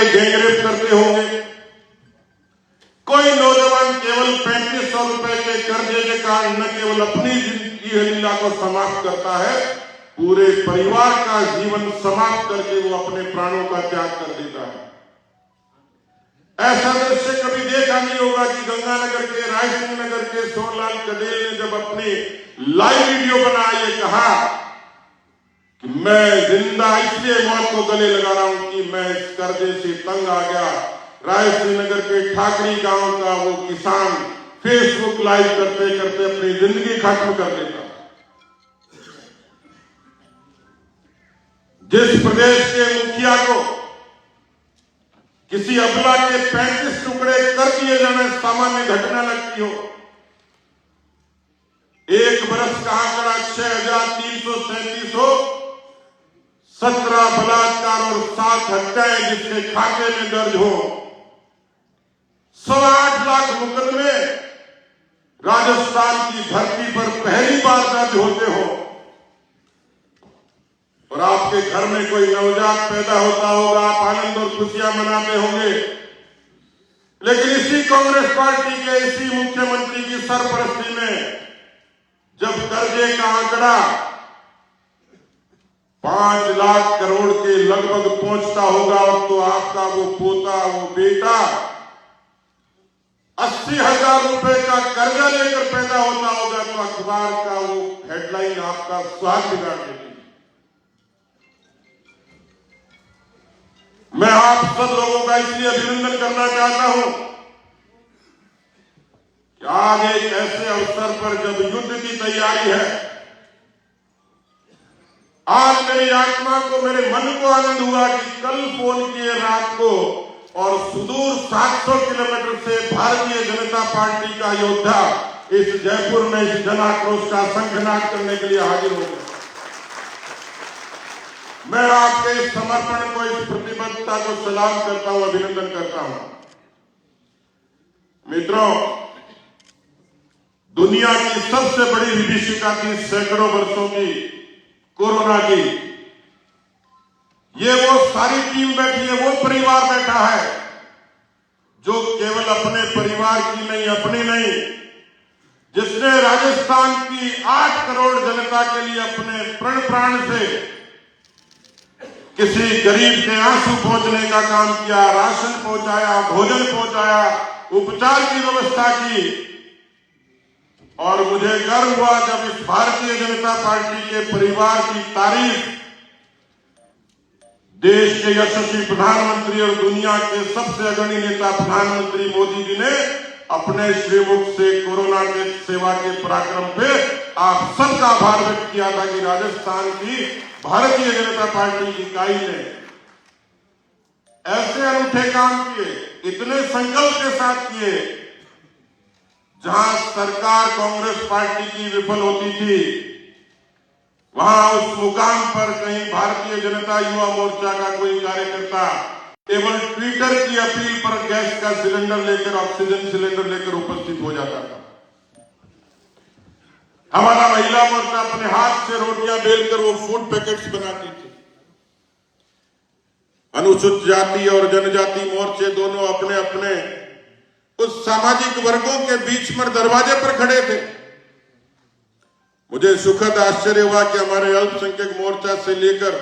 के गैंगरेप करते होंगे, कोई नौजवान केवल 3500 रुपए के कर्जे के कारण न केवल अपनी जिंदगी लीला को समाप्त करता है, पूरे परिवार का जीवन समाप्त करके वो अपने प्राणों का त्याग कर देता है। ऐसा दृश्य कभी देखा नहीं होगा कि गंगानगर के, रायसिंह नगर के सोनलाल कडेल ने जब अपनी लाइव वीडियो बनाई, ये कहा कि मैं जिंदा इसलिए मौत को गले लगा रहा हूं कि मैं इस कर्जे से तंग आ गया। रायसिंह नगर के ठाकरी गांव का वो किसान फेसबुक लाइव करते करते अपनी जिंदगी खत्म कर देता। जिस प्रदेश के मुखिया को किसी अबला के 35 टुकड़े कर दिए जाना सामान्य घटना लगती हो, एक बरस का आंकड़ा 6337 हो, 17 बलात्कार और 7 हत्याएं जिसके खाते में दर्ज हो, 8.25 लाख मुकदमे राजस्थान की धरती पर पहली बार दर्ज होते हो, और आपके घर में कोई नवजात पैदा होता होगा, आप आनंद और खुशियां मनाते होंगे। लेकिन इसी कांग्रेस पार्टी के इसी मुख्यमंत्री की सरपरस्ती में जब कर्जे का आंकड़ा 5 लाख करोड़ के लगभग पहुंचता होगा, तो आपका वो पोता, वो बेटा 80,000 रुपए का कर्जा लेकर पैदा होता होगा, तो अखबार का वो हेडलाइन आपका स्वाद बिगाड़ देगी। मैं आप सब लोगों का इसलिए अभिनंदन करना चाहता हूं कि आज एक ऐसे अवसर पर जब युद्ध की तैयारी है, आज मेरी आत्मा को, मेरे मन को आनंद हुआ कि कल फोन किए रात को और सुदूर 700 किलोमीटर से भारतीय जनता पार्टी का योद्धा इस जयपुर में इस जन आक्रोश का शंखनाद करने के लिए हाजिर हो गया। मैं आपके इस समर्पण को, इस प्रतिबद्धता को सलाम करता हूं, अभिनंदन करता हूं। मित्रों, दुनिया की सबसे बड़ी विभीषिका थी सैकड़ों वर्षों की कोरोना की। ये वो सारी टीम बैठी है, वो परिवार बैठा है जो केवल अपने परिवार की नहीं, अपनी नहीं, जिसने राजस्थान की 8 करोड़ जनता के लिए अपने प्राण से किसी गरीब के आंसू पहुंचने का काम किया, राशन पहुंचाया, भोजन पहुंचाया, उपचार की व्यवस्था की। और मुझे गर्व हुआ जब इस भारतीय जनता पार्टी के परिवार की तारीफ देश के यशस्वी प्रधानमंत्री और दुनिया के सबसे अग्रणी नेता प्रधानमंत्री मोदी जी ने अपने श्रीमुख से कोरोना के सेवा के पराक्रम पे आप सबका आभार व्यक्त किया था कि राजस्थान की भारतीय जनता पार्टी की इकाई ने ऐसे अनूठे काम किए, इतने संकल्प के साथ किए, जहां सरकार कांग्रेस पार्टी की विफल होती थी, वहां उस मुकाम पर कहीं भारतीय जनता युवा मोर्चा का कोई कार्यकर्ता केवल ट्विटर की अपील पर गैस का सिलेंडर लेकर, ऑक्सीजन सिलेंडर लेकर उपस्थित हो जाता था। हमारा महिला मोर्चा अपने हाथ से रोटियां बेलकर वो फूड पैकेट्स बनाती थी। अनुसूचित जाति और जनजाति मोर्चे दोनों अपने अपने उस सामाजिक वर्गों के बीच में दरवाजे पर खड़े थे। मुझे सुखद आश्चर्य हुआ कि हमारे अल्पसंख्यक मोर्चा से लेकर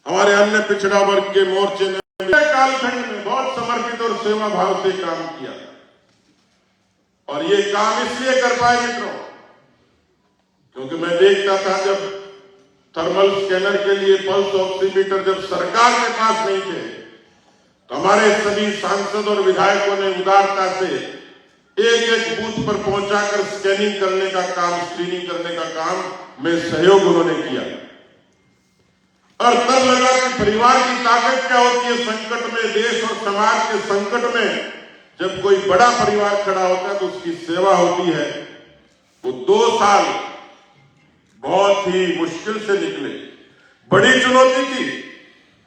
हमारे अन्य पिछड़ा वर्ग के मोर्चे ने कालखंड में बहुत समर्पित और सेवा भाव से काम किया। और ये काम इसलिए कर पाए मित्रों, क्योंकि मैं देखता था जब थर्मल स्कैनर के लिए पल्स ऑक्सीमीटर जब सरकार के पास नहीं थे, तो हमारे सभी सांसद और विधायकों ने उदारता से एक एक बूथ पर पहुंचाकर स्कैनिंग करने का काम, स्क्रीनिंग करने का काम में सहयोग उन्होंने किया। और तब लगा कि परिवार की ताकत क्या होती है संकट में, देश और समाज के संकट में जब कोई बड़ा परिवार खड़ा होता है तो उसकी सेवा होती है। वो 2 साल बहुत ही मुश्किल से निकले, बड़ी चुनौती थी,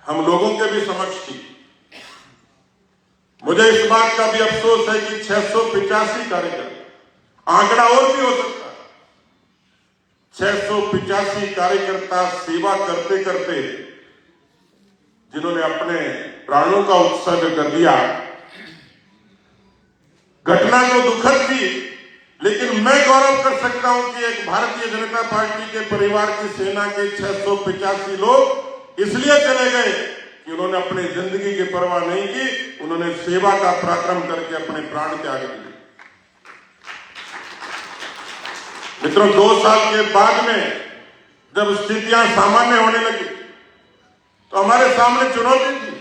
हम लोगों के भी समक्ष थी। मुझे इस बात का भी अफसोस है कि 685 कार्यकर्ता, आंकड़ा और भी हो सकता है, 685 कार्यकर्ता सेवा करते करते जिन्होंने अपने प्राणों का उत्सर्ग कर दिया। घटना तो दुखद थी, लेकिन मैं गौरव कर सकता हूं कि एक भारतीय जनता पार्टी के परिवार की सेना के 685 लोग इसलिए चले गए कि उन्होंने अपनी जिंदगी की परवाह नहीं की, उन्होंने सेवा का पराक्रम करके अपने प्राण त्याग दिए। मित्रों, 2 साल के बाद में जब स्थितियां सामान्य होने लगी तो हमारे सामने चुनौती थी,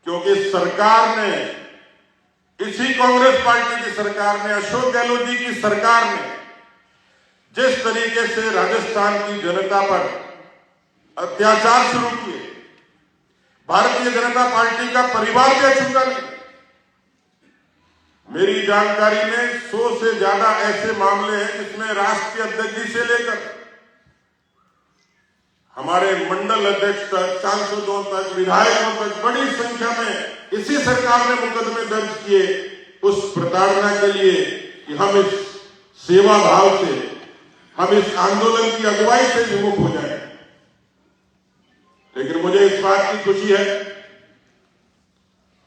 क्योंकि सरकार ने, इसी कांग्रेस पार्टी की सरकार ने, अशोक गहलोत जी की सरकार ने जिस तरीके से राजस्थान की जनता पर अत्याचार शुरू किए, भारतीय जनता पार्टी का परिवार भी अछूता नहीं। मेरी जानकारी में 100 से ज्यादा ऐसे मामले हैं जिसमें राष्ट्रीय अध्यक्ष जी से लेकर हमारे मंडल अध्यक्ष तक, सांसदों तक, विधायकों तक बड़ी संख्या में इसी सरकार ने मुकदमे दर्ज किए उस प्रताड़ना के लिए कि हम इस सेवा भाव से, हम इस आंदोलन की अगुवाई से विमुख हो जाए। लेकिन मुझे इस बात की खुशी है,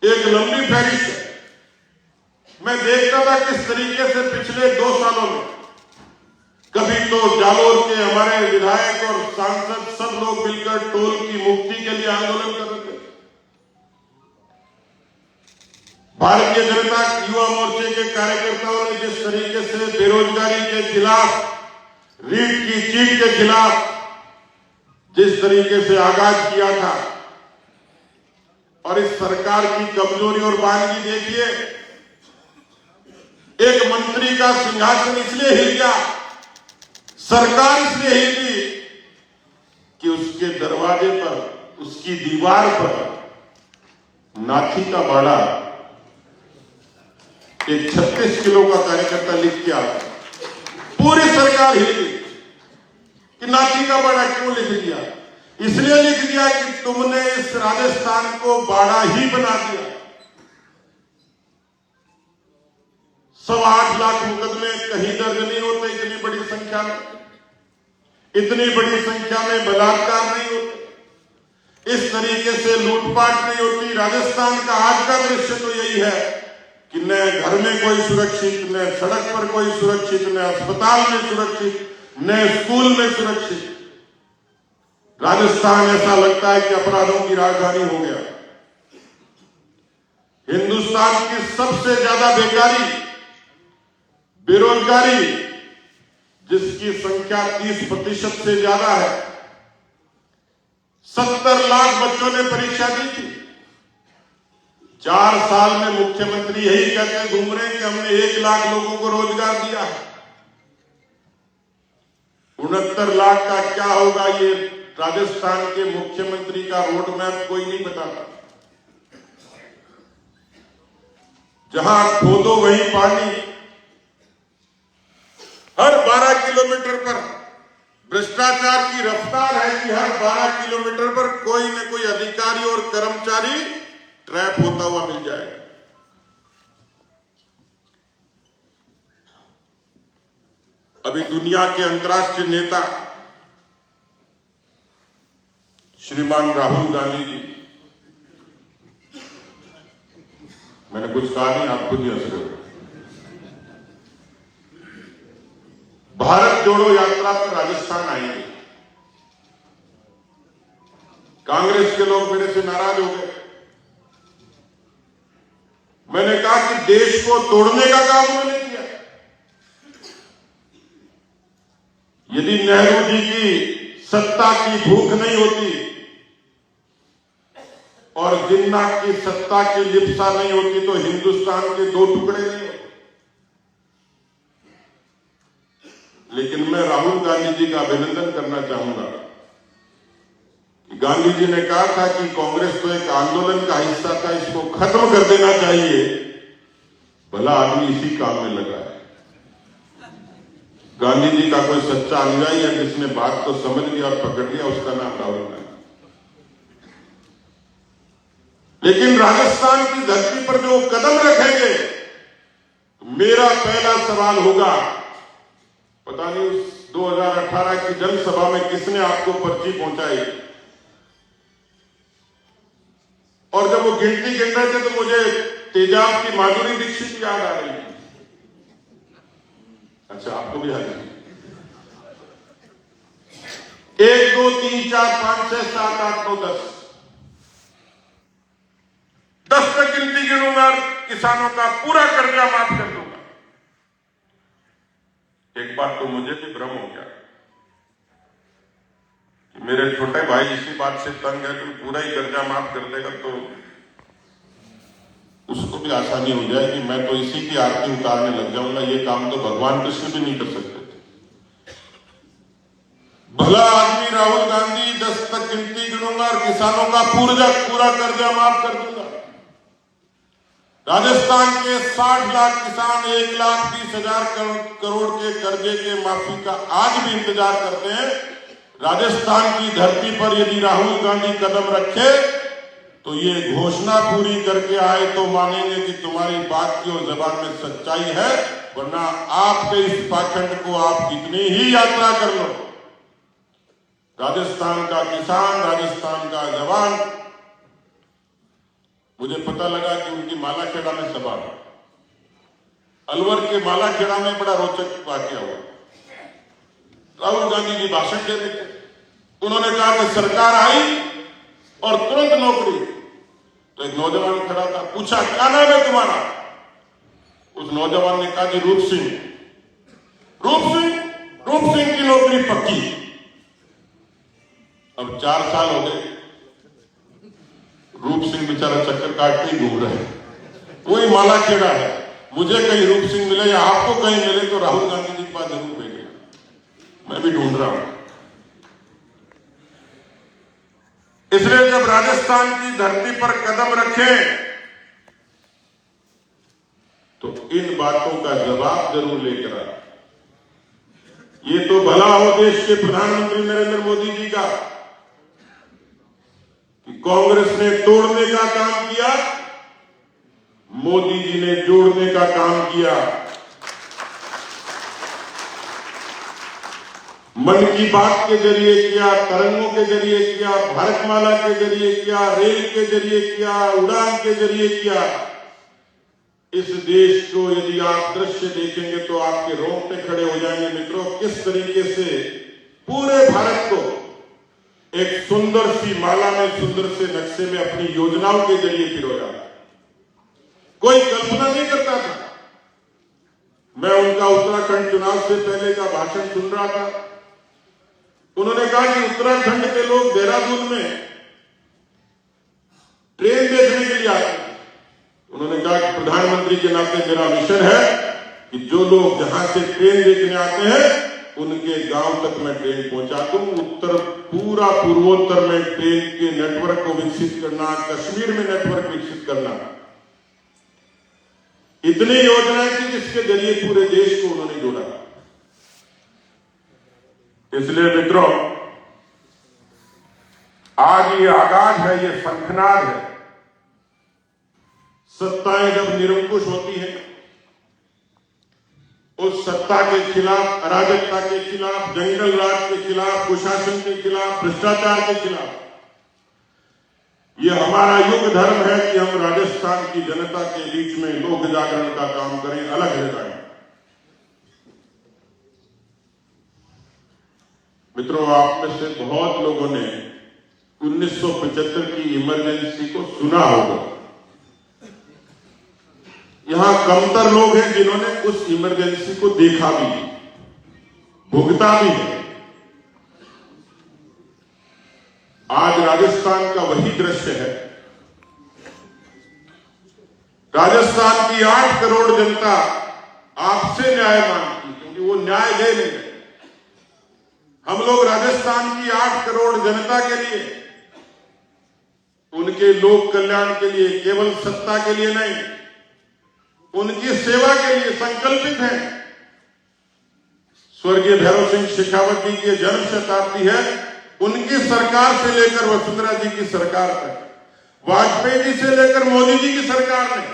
एक लंबी फहरिस्त है। मैं देखता था किस तरीके से पिछले 2 सालों में कभी तो जालोर के हमारे विधायक और सांसद सब लोग मिलकर टोल की मुक्ति के लिए आंदोलन कर रहे थे। भारतीय जनता युवा मोर्चे के कार्यकर्ताओं ने जिस तरीके से बेरोजगारी के खिलाफ, रीट की चीट के खिलाफ जिस तरीके से आगाज किया था, और इस सरकार की कमजोरी और बानगी देखिए, एक मंत्री का सिंहासन इसलिए हिल गया, सरकार इसलिए हिली कि उसके दरवाजे पर, उसकी दीवार पर नाथी का बाड़ा एक 36 किलो का कार्यकर्ता लिख के आता। पूरी सरकार हिल गई कि नाथी का बाड़ा क्यों लिख दिया? इसलिए लिख दिया कि तुमने इस राजस्थान को बाड़ा ही बना दिया। 8.25 लाख मुकदमे कहीं दर्ज नहीं होते इतनी बड़ी संख्या में, इतनी बड़ी संख्या में बलात्कार नहीं होते, इस तरीके से लूटपाट नहीं होती। राजस्थान का आज का दृश्य तो यही है कि न घर में कोई सुरक्षित, न सड़क पर कोई सुरक्षित, न अस्पताल में सुरक्षित, न स्कूल में सुरक्षित। राजस्थान ऐसा लगता है कि अपराधों की राजधानी हो गया। हिंदुस्तान की सबसे ज्यादा बेकारी, बेरोजगारी, जिसकी संख्या 30% से ज्यादा है। 70 लाख बच्चों ने परीक्षा दी थी। 4 साल में मुख्यमंत्री यही कहते घूम रहे हैं कि हमने 1 लाख लोगों को रोजगार दिया है। 69 लाख का क्या होगा, ये राजस्थान के मुख्यमंत्री का रोड मैप कोई नहीं बताता। जहां खोदो वहीं पानी। हर 12 किलोमीटर पर भ्रष्टाचार की रफ्तार है कि हर 12 किलोमीटर पर कोई न कोई अधिकारी और कर्मचारी ट्रैप होता हुआ मिल जाएगा। अभी दुनिया के अंतर्राष्ट्रीय नेता श्रीमान राहुल गांधी जी, मैंने कुछ कहा नहीं, आप खुद ही हंस रहे हो, भारत जोड़ो यात्रा पर राजस्थान आएंगे। कांग्रेस के लोग मेरे से नाराज हो गए। मैंने कहा कि देश को तोड़ने का काम उन्होंने किया। यदि नेहरू जी की सत्ता की भूख नहीं होती और जिन्ना की सत्ता की लिप्सा नहीं होती तो हिंदुस्तान के 2 टुकड़े नहीं होते। लेकिन मैं राहुल गांधी जी का अभिनंदन करना चाहूंगा कि गांधी जी ने कहा था कि कांग्रेस तो एक आंदोलन का हिस्सा था, इसको खत्म कर देना चाहिए। भला आदमी इसी काम में लगा है। गांधी जी का कोई सच्चा अनुयायी है जिसने बात को समझ लिया और पकड़ लिया, उसका नाम राहुल गांधी। लेकिन राजस्थान की धरती पर जो कदम रखेंगे, मेरा पहला सवाल होगा, पता नहीं उस 2018 की जनसभा में किसने आपको पर्ची पहुंचाई, और जब वो गिनती गिन रहे थे तो मुझे तेजाब की माधुरी दीक्षित याद आ रही थी। अच्छा, आपको भी याद है? 1 2 3 4 5 6 7 8 9 10 तक गिनती गिनूंगा, किसानों का पूरा कर्जा माफ कर दूंगा। एक बात तो मुझे भी भ्रम हो गया कि मेरे छोटे भाई इसी बात से तंग है कि पूरा ही कर्जा माफ कर देगा तो उसको भी आसानी हो जाएगी, मैं तो इसी की आरती उतारने लग जाऊंगा। ये काम तो भगवान कृष्ण भी नहीं कर सकते थे। भला आदमी राहुल गांधी 10 तक गिनती गिनूंगा और किसानों का पूरा कर्जा माफ कर दूंगा। राजस्थान के 60 लाख किसान 1,20,000 करोड़ के कर्जे के माफी का आज भी इंतजार करते हैं। राजस्थान की धरती पर यदि राहुल गांधी कदम रखे तो ये घोषणा पूरी करके आए तो मानेंगे कि तुम्हारी बात की और जबान में सच्चाई है, वरना आपके इस पाखंड को आप कितनी ही यात्रा कर लो, राजस्थान का किसान, राजस्थान का जवान। मुझे पता लगा कि उनकी मालाखेड़ा में सभा है। अलवर के मालाखेड़ा में बड़ा रोचक वाकया हुआ। राहुल गांधी जी भाषण दे रहे थे, उन्होंने कहा कि सरकार आई और तुरंत नौकरी। तो एक नौजवान खड़ा था, पूछा क्या नाम है तुम्हारा? उस नौजवान ने कहा कि रूप सिंह। रूप सिंह की नौकरी पक्की। अब 4 साल हो गए, रूप सिंह बेचारा चक्कर काटते ही घूम रहे हैं। कोई मालाखेड़ा है, मुझे कहीं रूप सिंह मिले या आपको कहीं मिले तो राहुल गांधी जी के पास जरूर भेजिए, मैं भी ढूंढ रहा हूं। इसलिए जब राजस्थान की धरती पर कदम रखें तो इन बातों का जवाब जरूर लेकर आए। ये तो भला हो देश के प्रधानमंत्री नरेंद्र मोदी जी का कि कांग्रेस ने तोड़ने का काम किया, मोदी जी ने जोड़ने का काम किया। मन की बात के जरिए किया, तरंगों के जरिए किया, भारतमाला के जरिए किया, रेल के जरिए किया, उड़ान के जरिए किया। इस देश को यदि आप दृश्य देखेंगे तो आपके रोंगटे खड़े हो जाएंगे मित्रों, किस तरीके से पूरे भारत को एक सुंदर सी माला में, सुंदर से नक्शे में अपनी योजनाओं के जरिए पिरोया। कोई कल्पना नहीं करता था। मैं उनका उत्तराखंड चुनाव से पहले का भाषण सुन रहा था। उन्होंने कहा कि उत्तराखंड के लोग देहरादून में ट्रेन देखने के लिए आते हैं। उन्होंने कहा कि प्रधानमंत्री के नाते मेरा मिशन है कि जो लोग जहां से ट्रेन देखने आते हैं उनके गांव तक मैं ट्रेन पहुंचा दूं। पूरा पूर्वोत्तर में ट्रेन के नेटवर्क को विकसित करना, कश्मीर में नेटवर्क विकसित करना, इतनी योजनाएं थी जिसके जरिए पूरे देश को उन्होंने जोड़ा। इसलिए मित्रों, आज ये आगाज है, ये शंखनाद है। सत्ताएं जब निरंकुश होती हैं, उस सत्ता के खिलाफ, अराजकता के खिलाफ, जंगल राज के खिलाफ, कुशासन के खिलाफ, भ्रष्टाचार के खिलाफ, ये हमारा युग धर्म है कि हम राजस्थान की जनता के बीच में लोक जागरण का काम करें, अलग है। मित्रों, आप में से बहुत लोगों ने 1975 की इमरजेंसी को सुना होगा। यहां कमतर लोग हैं जिन्होंने उस इमरजेंसी को देखा भी, भुगता भी है। आज राजस्थान का वही दृश्य है। राजस्थान की 8 करोड़ जनता आपसे न्याय मांगती, क्योंकि वो न्याय दे नहीं रहे। हम लोग राजस्थान की 8 करोड़ जनता के लिए, उनके लोक कल्याण के लिए, केवल सत्ता के लिए नहीं, उनकी सेवा के लिए संकल्पित हैं। स्वर्गीय भैरव सिंह शेखावत जी की जन्म शताब्दी है, उनकी सरकार से लेकर वसुंधरा जी की सरकार तक, वाजपेयी जी से लेकर मोदी जी की सरकार ने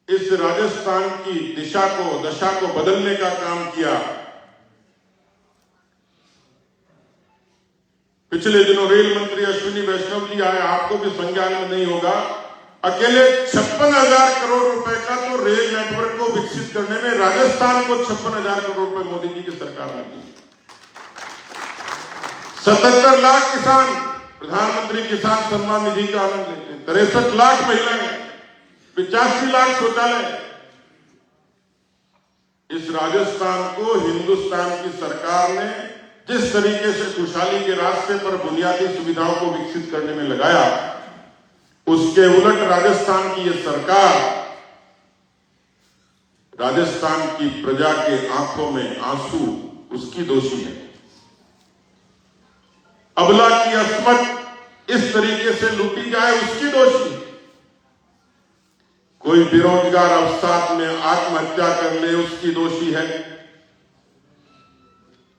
इस राजस्थान की दिशा को, दशा को बदलने का काम किया। पिछले दिनों रेल मंत्री अश्विनी वैष्णव जी आए, आपको भी संज्ञान में नहीं होगा, अकेले 56,000 करोड़ रुपए का तो रेल नेटवर्क को विकसित करने में राजस्थान को 56,000 करोड़ रुपए मोदी जी की सरकार ने दी। 77 लाख किसान प्रधानमंत्री किसान सम्मान निधि का आनंद लेते हैं, 63 लाख महिलाएं, 85 लाख शौचालय। इस राजस्थान को हिंदुस्तान की सरकार ने जिस तरीके से खुशहाली के रास्ते पर बुनियादी सुविधाओं को विकसित करने में लगाया, उसके उलट राजस्थान की यह सरकार राजस्थान की प्रजा के आंखों में आंसू उसकी दोषी है। अबला की अस्मत इस तरीके से लूटी जाए उसकी दोषी है। कोई बेरोजगार अवसाद में आत्महत्या कर ले उसकी दोषी है।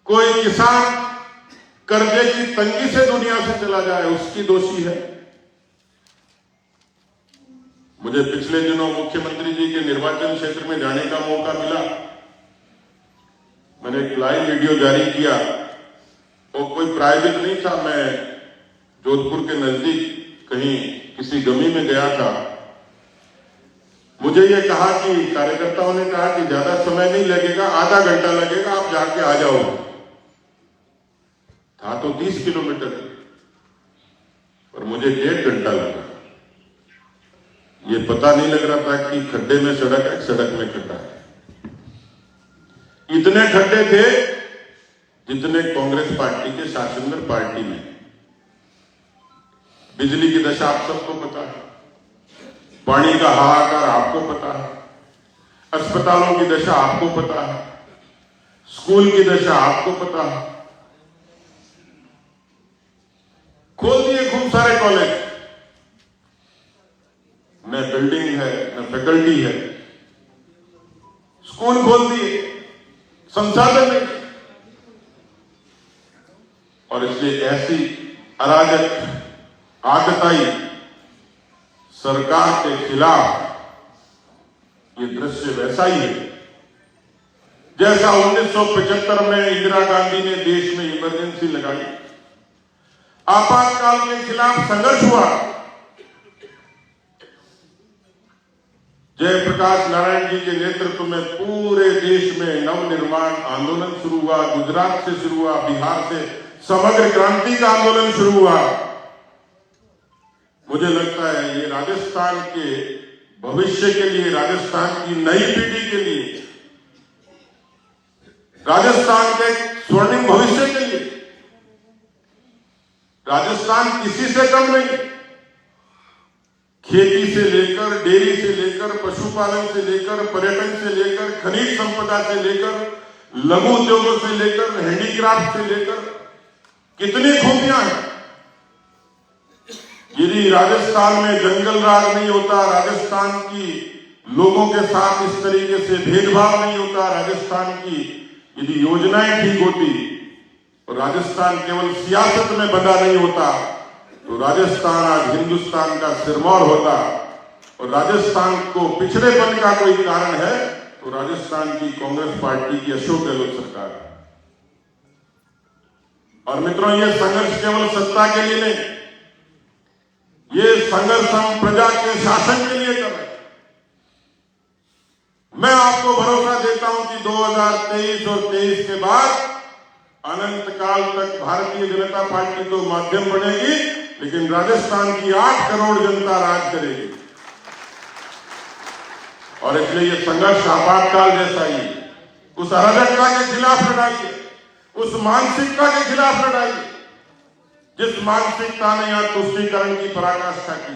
कोई किसान कर्जे की तंगी से दुनिया से चला जाए उसकी दोषी है। मुझे पिछले दिनों मुख्यमंत्री जी के निर्वाचन क्षेत्र में जाने का मौका मिला। मैंने एक लाइव वीडियो जारी किया और कोई प्राइवेट नहीं था, मैं जोधपुर के नजदीक कहीं किसी गमी में गया था। मुझे यह कहा कि कार्यकर्ताओं ने कहा कि ज्यादा समय नहीं लगेगा, आधा घंटा लगेगा, आप जाके आ जाओ। था तो 30 किलोमीटर, पर मुझे 1.5 घंटा लगा। ये पता नहीं लग रहा था कि खड्डे में सड़क है, सड़क में खड्डा है। इतने खड्डे थे जितने कांग्रेस पार्टी के शासन पार्टी में। बिजली की दशा आप सबको पता है, पानी का हाहाकार आपको पता है, अस्पतालों की दशा आपको पता है, स्कूल की दशा आपको पता है। खोल दिए खूब सारे कॉलेज, न बिल्डिंग है न फैकल्टी है। स्कूल खोल दिए, संसाधन नहीं। और इसलिए ऐसी अराजक आगताई सरकार के खिलाफ ये दृश्य वैसा ही है जैसा 1975 में इंदिरा गांधी ने देश में इमरजेंसी लगाई, आपातकाल के खिलाफ संघर्ष हुआ। जयप्रकाश नारायण जी के नेतृत्व में पूरे देश में नवनिर्माण आंदोलन शुरू हुआ। गुजरात से शुरू हुआ, बिहार से समग्र क्रांति का आंदोलन शुरू हुआ। मुझे लगता है ये राजस्थान के भविष्य के लिए, राजस्थान की नई पीढ़ी के लिए, राजस्थान के स्वर्णिम भविष्य के लिए राजस्थान किसी से कम नहीं। खेती से लेकर, डेयरी से लेकर, पशुपालन से लेकर, पर्यटन से लेकर, खनिज संपदा से लेकर, लघु उद्योगों से लेकर, हैंडीक्राफ्ट से लेकर कितनी खूबियां हैं। यदि राजस्थान में जंगल राज नहीं होता, राजस्थान की लोगों के साथ इस तरीके से भेदभाव नहीं होता, राजस्थान की यदि योजनाएं ठीक होती और राजस्थान केवल सियासत में बंधा नहीं होता, तो राजस्थान आज हिंदुस्तान का सिरमौर होता। और राजस्थान को पिछड़ेपन का कोई कारण है तो राजस्थान की कांग्रेस पार्टी की अशोक गहलोत सरकार है। और मित्रों, ये संघर्ष केवल सत्ता के लिए नहीं, ये संघर्ष हम प्रजा के शासन के लिए कर रहे हैं। मैं आपको भरोसा देता हूं कि 2023 और 23 के बाद अनंत काल तक भारतीय जनता पार्टी तो माध्यम बनेगी, लेकिन राजस्थान की 8 करोड़ जनता राज करेगी। और इसलिए ये संघर्ष आपातकाल जैसा ही उस अराजकता के खिलाफ लड़ाई है, उस मानसिकता के खिलाफ लड़ाई है जिस मानसिकता ने यहां तुष्टीकरण की पराकाष्ठा की।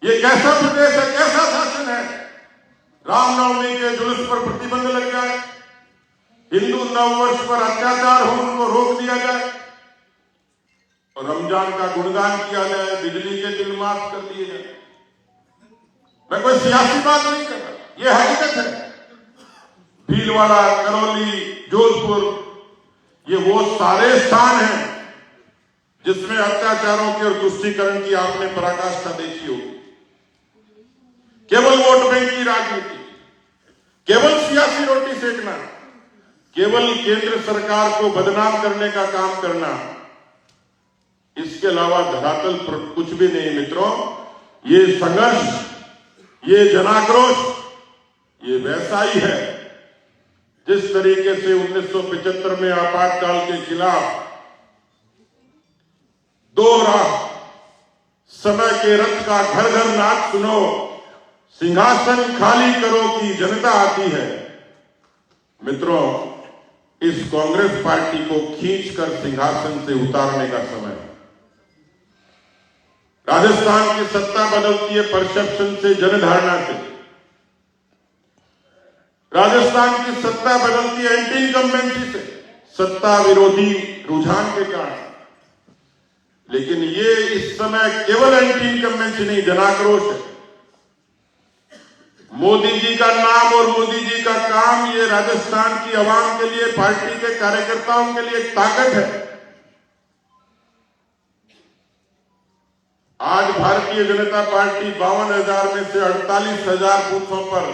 ये कैसा प्रदेश है, कैसा शासन है? रामनवमी के जुलूस पर प्रतिबंध लग जाए, हिंदू नववर्ष पर अत्याचार हो उनको रोक दिया जाए, और रमजान का गुणगान किया जाए, बिजली के बिल माफ कर दिए जाए। मैं कोई सियासी बात नहीं कर रहा, ये हकीकत है। भीलवाड़ा, करौली, जोधपुर, ये वो सारे स्थान हैं जिसमें अत्याचारों की और तुष्टीकरण की आपने पराकाष्ठा देखी होगी। केवल वोट बैंक की राजनीति, केवल सियासी रोटी सेकना, केवल केंद्र सरकार को बदनाम करने का काम करना, इसके अलावा धरातल पर कुछ भी नहीं मित्रों। ये संघर्ष, ये जनाक्रोश, ये वैसा ही है जिस तरीके से 1975 में आपातकाल के खिलाफ दो राह, समय के रथ का घर घर नाच सुनो, सिंहासन खाली करो की जनता आती है। मित्रों, इस कांग्रेस पार्टी को खींचकर सिंहासन से उतारने का समय है। राजस्थान की सत्ता बदलती है परसेप्शन से, जनधारणा से। राजस्थान की सत्ता बदलती है एंटी इनकम्बेंसी से, सत्ता विरोधी रुझान के कारण। लेकिन ये इस समय केवल एंटी इनकम्बेंसी नहीं, जनाक्रोश है। मोदी जी का नाम और मोदी जी का काम, ये राजस्थान की आवाम के लिए, पार्टी के कार्यकर्ताओं के लिए एक ताकत है। आज भारतीय जनता पार्टी 52,000 में से 48,000 बूथों पर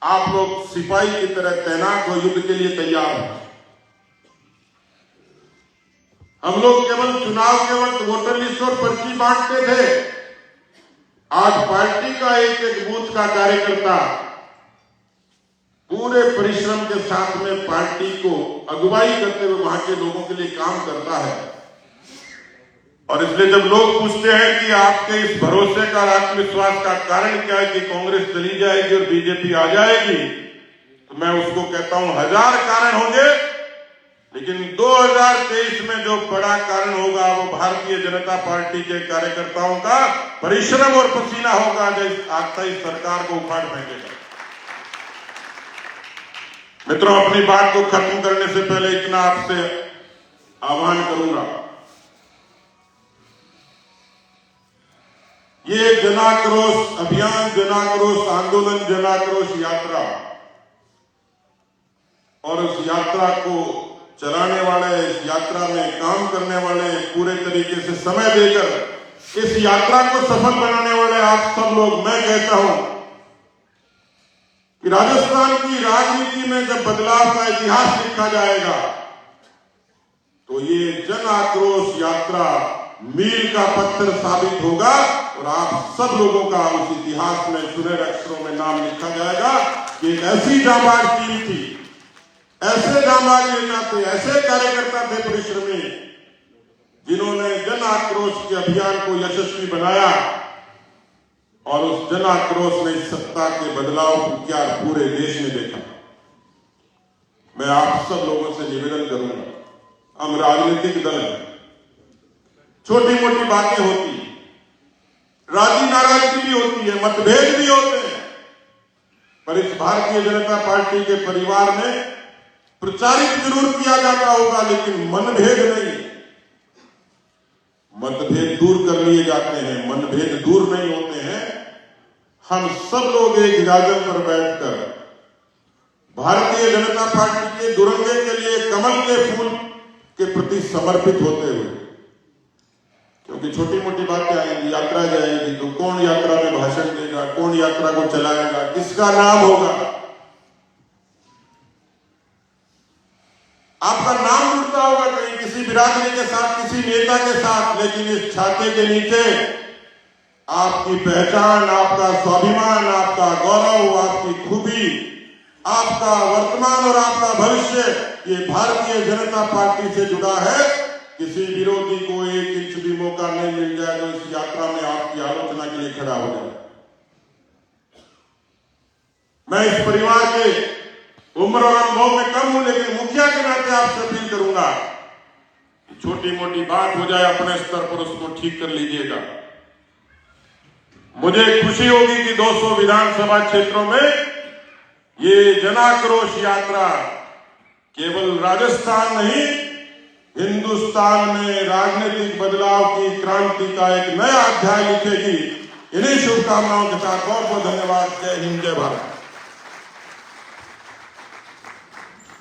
आप लोग सिपाही की तरह तैनात हो, युद्ध के लिए तैयार हैं। हम लोग केवल चुनाव के वक्त वोटर लिस्ट और पर्ची बांटते थे। आज पार्टी का एक एक बूथ का कार्यकर्ता पूरे परिश्रम के साथ में पार्टी को अगुवाई करते हुए वहां के लोगों के लिए काम करता है। और इसलिए जब लोग पूछते हैं कि आपके इस भरोसे का, आत्मविश्वास का कारण क्या है कि कांग्रेस चली जाएगी और बीजेपी आ जाएगी, तो मैं उसको कहता हूं 1000 कारण होंगे, लेकिन 2023 में जो बड़ा कारण होगा वो भारतीय जनता पार्टी के कार्यकर्ताओं का परिश्रम और पसीना होगा, जो आता इस सरकार को उखाड़ फेंकेगा। मित्रों, अपनी बात को खत्म करने से पहले इतना आपसे आह्वान करूंगा, ये जनाक्रोश अभियान, जनाक्रोश आंदोलन, जनाक्रोश यात्रा, और उस यात्रा को चलाने वाले, इस यात्रा में काम करने वाले, पूरे तरीके से समय देकर इस यात्रा को सफल बनाने वाले आप सब लोग, मैं कहता हूं कि राजस्थान की राजनीति में जब बदलाव का इतिहास लिखा जाएगा तो ये जन आक्रोश यात्रा मील का पत्थर साबित होगा और आप सब लोगों का उस इतिहास में सुनहरे अक्षरों में नाम लिखा जाएगा कि एक ऐसी जांबाज टीम थी, ऐसे जांबाज नेता थे, ऐसे कार्यकर्ता थे परिश्रमी, जिन्होंने जन आक्रोश के अभियान को यशस्वी बनाया और उस जन आक्रोश ने सत्ता के बदलाव को क्या पूरे देश में देखा। मैं आप सब लोगों से निवेदन करूंगा, हम राजनीतिक दल हैं, छोटी मोटी बातें होती हैं, राजी नाराजगी भी होती है, मतभेद भी होते हैं, पर इस भारतीय जनता पार्टी के परिवार में प्रचारित जरूर किया जाता होगा, लेकिन मनभेद नहीं। मतभेद दूर कर लिए जाते हैं, मनभेद दूर नहीं होते हैं। हम सब लोग एक गाजर पर बैठकर भारतीय जनता पार्टी के दुरंगे के लिए, कमल के फूल के प्रति समर्पित होते हुए, क्योंकि छोटी मोटी बातें आएंगी, यात्रा जाएगी तो कौन यात्रा में भाषण देगा, कौन यात्रा को चलाएगा, किसका नाम होगा, आपका नाम जुड़ता होगा कहीं किसी बिरादरी के साथ, किसी नेता के साथ, लेकिन इस छाते के नीचे आपकी पहचान, आपका स्वाभिमान, आपका गौरव, आपकी खूबी, आपका वर्तमान और आपका भविष्य ये भारतीय जनता पार्टी से जुड़ा है। किसी विरोधी को 1 इंच भी मौका नहीं मिल जाए तो इस यात्रा में आपकी आलोचना के लिए खड़ा हो जाए। मैं इस परिवार के उम्र और अनुभव में कम हूं, लेकिन मुखिया के नाते आपसे अपील करूंगा, छोटी मोटी बात हो जाए अपने स्तर पर उसको ठीक कर लीजिएगा। मुझे खुशी होगी कि 200 विधानसभा क्षेत्रों में ये जनाक्रोश यात्रा केवल राजस्थान नहीं, हिंदुस्तान में राजनीतिक बदलाव की क्रांति का एक नया अध्याय लिखेगी। इन्हीं शुभकामनाओं के साथ बहुत बहुत धन्यवाद। जय हिंद, जय भारत।